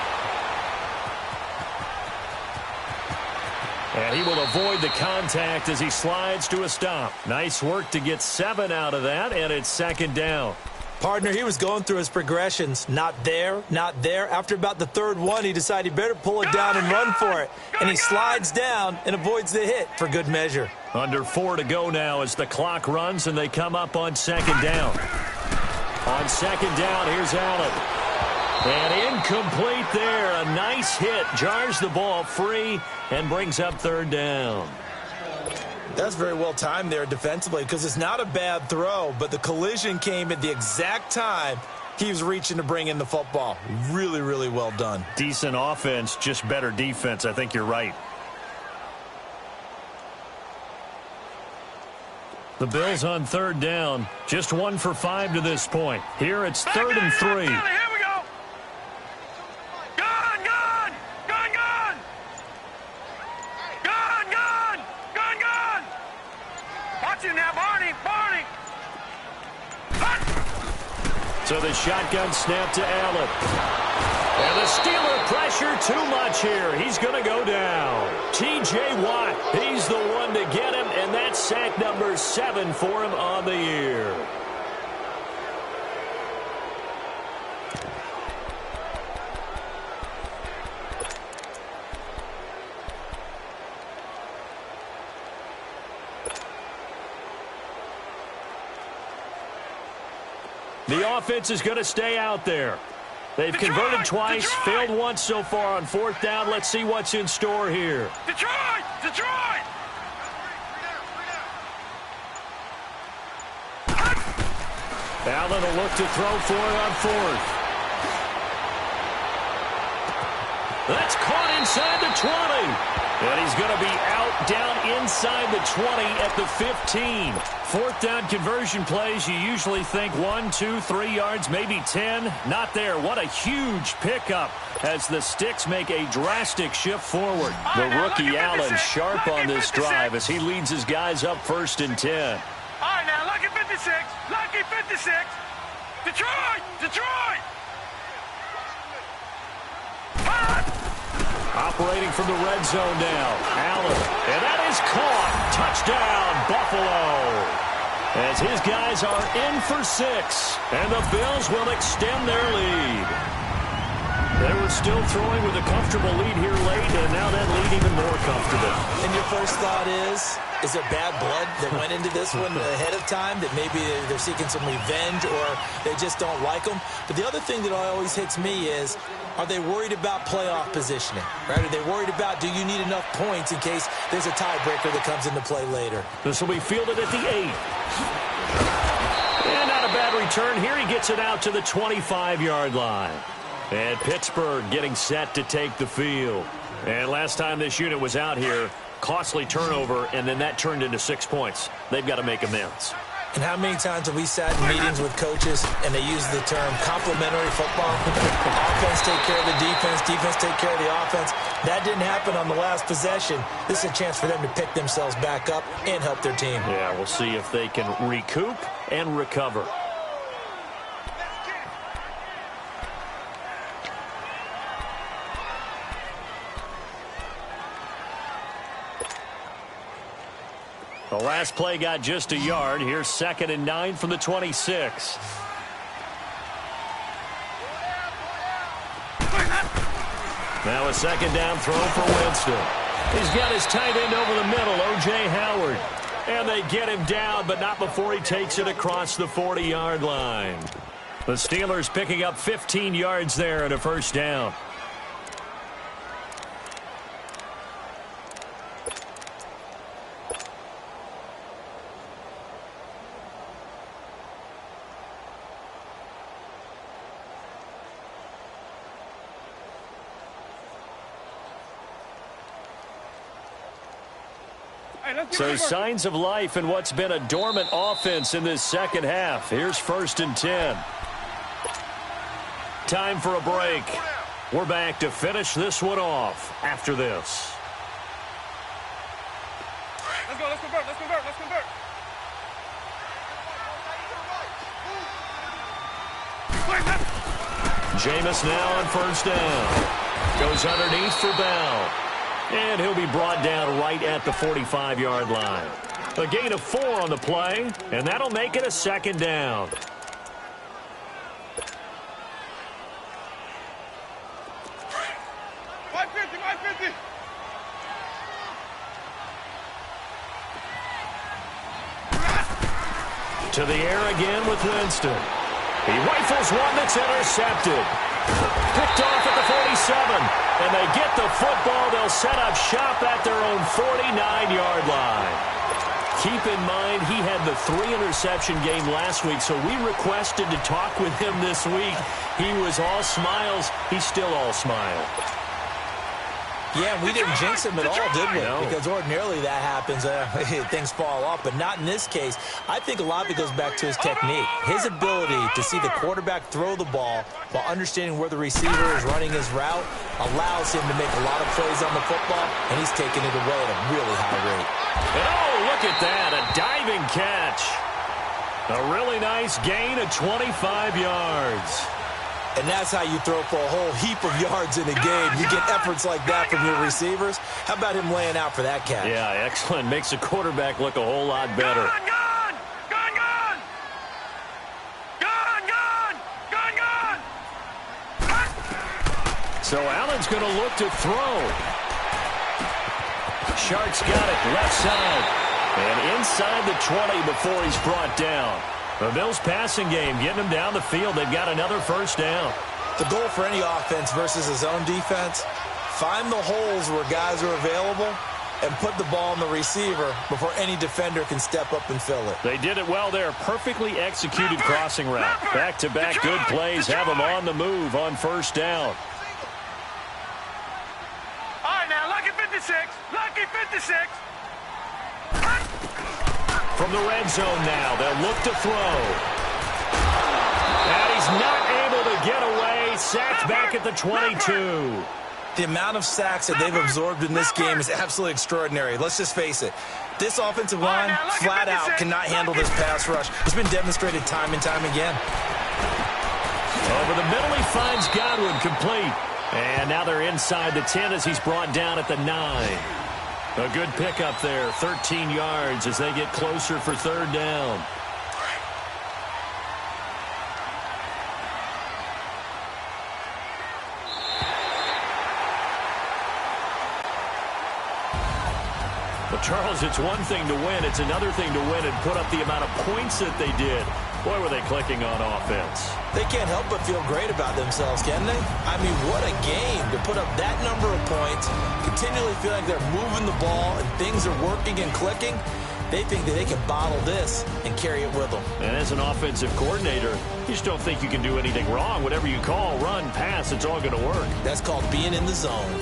And he will avoid the contact as he slides to a stop. Nice work to get 7 out of that, and it's 2nd down. Partner, he was going through his progressions. Not there, not there. After about the 3rd one, he decided he better pull it down and run for it. And he slides down and avoids the hit for good measure. Under 4 to go now as the clock runs, and they come up on 2nd down. On 2nd down, here's Allen. And incomplete there. A nice hit. Jars the ball free and brings up 3rd down. That's very well timed there defensively because it's not a bad throw, but the collision came at the exact time he was reaching to bring in the football. Really, really well done. Decent offense, just better defense. I think you're right. The Bills on 3rd down, just 1 for 5 to this point. Here it's 3rd and 3. Here we go. Gun. Watch him now, Barney. So the shotgun snap to Allen. And the Steeler pressure too much here. He's going to go down. T.J. Watt, he's the one to get him, and that's sack number 7 for him on the year. The offense is going to stay out there. They've converted twice, failed once so far on 4th down. Let's see what's in store here. Detroit! Allen will look to throw for it on 4th. That's caught inside the 20. And he's going to be out down inside the 20 at the 15. 4th down conversion plays, you usually think 1, 2, 3 yards, maybe 10. Not there. What a huge pickup as the Sticks make a drastic shift forward. The rookie Allen sharp on this drive as he leads his guys up 1st and 10. All right, now, lucky 56. Lucky 56. Detroit! operating from the red zone now. Allen, and that is caught. Touchdown, Buffalo. As his guys are in for 6, and the Bills will extend their lead. They were still throwing with a comfortable lead here late, and now that lead even more comfortable. And your first thought is there bad blood that went into this one ahead of time, that maybe they're seeking some revenge or they just don't like them? But the other thing that always hits me is, are they worried about playoff positioning? Right? Are they worried about, do you need enough points in case there's a tiebreaker that comes into play later? This will be fielded at the 8. And not a bad return here. He gets it out to the 25-yard line. And Pittsburgh getting set to take the field. And last time this unit was out here, costly turnover, and then that turned into 6 points. They've got to make amends. And how many times have we sat in meetings with coaches and they use the term complementary football? Offense take care of the defense, defense take care of the offense. That didn't happen on the last possession. This is a chance for them to pick themselves back up and help their team. Yeah, we'll see if they can recoup and recover. The last play got just a yard. Here's 2nd and 9 from the 26. Now a 2nd down throw for Winston. He's got his tight end over the middle, O.J. Howard. And they get him down, but not before he takes it across the 40-yard line. The Steelers picking up 15 yards there and a first down. So signs of life in what's been a dormant offense in this second half. Here's 1st and 10. Time for a break. We're back to finish this one off after this. Let's go, let's convert, let's convert, let's convert. Jameis now on 1st down. Goes underneath for Bell. And he'll be brought down right at the 45-yard line. A gain of 4 on the play, and that'll make it a 2nd down. To the air again with Winston. He rifles one that's intercepted. Picked off at the 47, and they get the football. They'll set up shop at their own 49-yard line. Keep in mind, he had the 3-interception game last week, so we requested to talk with him this week. He was all smiles. He's still all smile. Yeah, we didn't jinx him at all, did we? No. Because ordinarily that happens, things fall off, but not in this case. I think a lot of it goes back to his technique. His ability to see the quarterback throw the ball while understanding where the receiver is running his route allows him to make a lot of plays on the football, and he's taking it away at a really high rate. And oh, look at that, a diving catch. A really nice gain of 25 yards. And that's how you throw for a whole heap of yards in a game. You get efforts like that from your receivers. How about him laying out for that catch? Yeah, excellent. Makes the quarterback look a whole lot better. Gone! So Allen's going to look to throw. Shark's got it left side. And inside the 20 before he's brought down. The Bills passing game, getting them down the field. They've got another first down. The goal for any offense versus his own defense, find the holes where guys are available and put the ball on the receiver before any defender can step up and fill it. They did it well there. Perfectly executed crossing route. Back-to-back good plays. Have them on the move on first down. All right, now, lucky 56. Lucky 56. From the red zone now, they'll look to throw. And he's not able to get away. Sacked back at the 22. The amount of sacks that they've absorbed in this game is absolutely extraordinary. Let's just face it. This offensive line, flat out, cannot handle this pass rush. It's been demonstrated time and time again. Over the middle, he finds Godwin complete. And now they're inside the 10 as he's brought down at the 9. A good pickup there, 13 yards as they get closer for third down. Well, Charles, it's one thing to win. It's another thing to win and put up the amount of points that they did. Boy, were they clicking on offense. They can't help but feel great about themselves, can they? I mean, what a game to put up that number of points, continually feel like they're moving the ball and things are working and clicking. They think that they can bottle this and carry it with them. And as an offensive coordinator, you just don't think you can do anything wrong. Whatever you call, run, pass, it's all going to work. That's called being in the zone.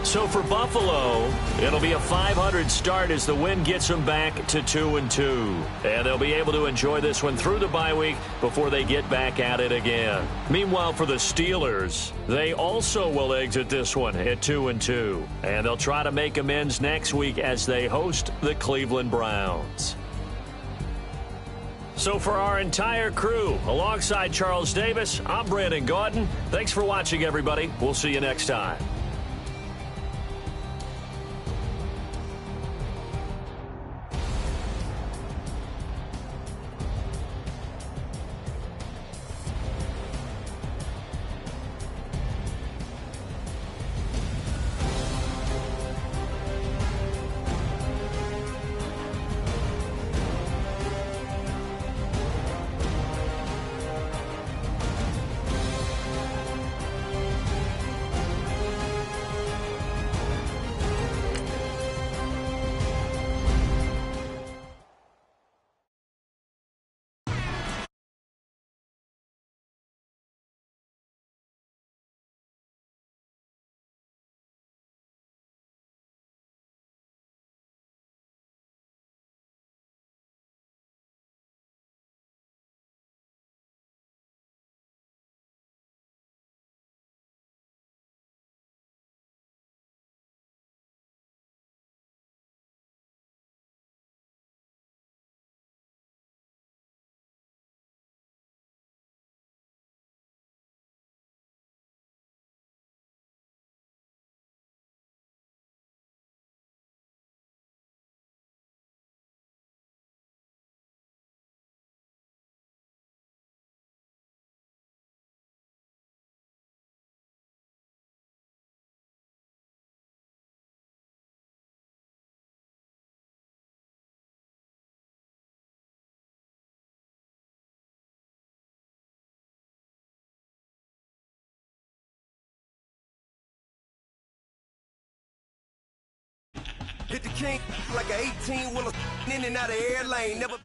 So for Buffalo, it'll be a .500 start as the win gets them back to 2-2. And they'll be able to enjoy this one through the bye week before they get back at it again. Meanwhile, for the Steelers, they also will exit this one at 2-2. And they'll try to make amends next week as they host the Cleveland Browns. So for our entire crew, alongside Charles Davis, I'm Brandon Gaudin. Thanks for watching, everybody. We'll see you next time. Hit the king like an 18-wheeler in and out of air lane. Never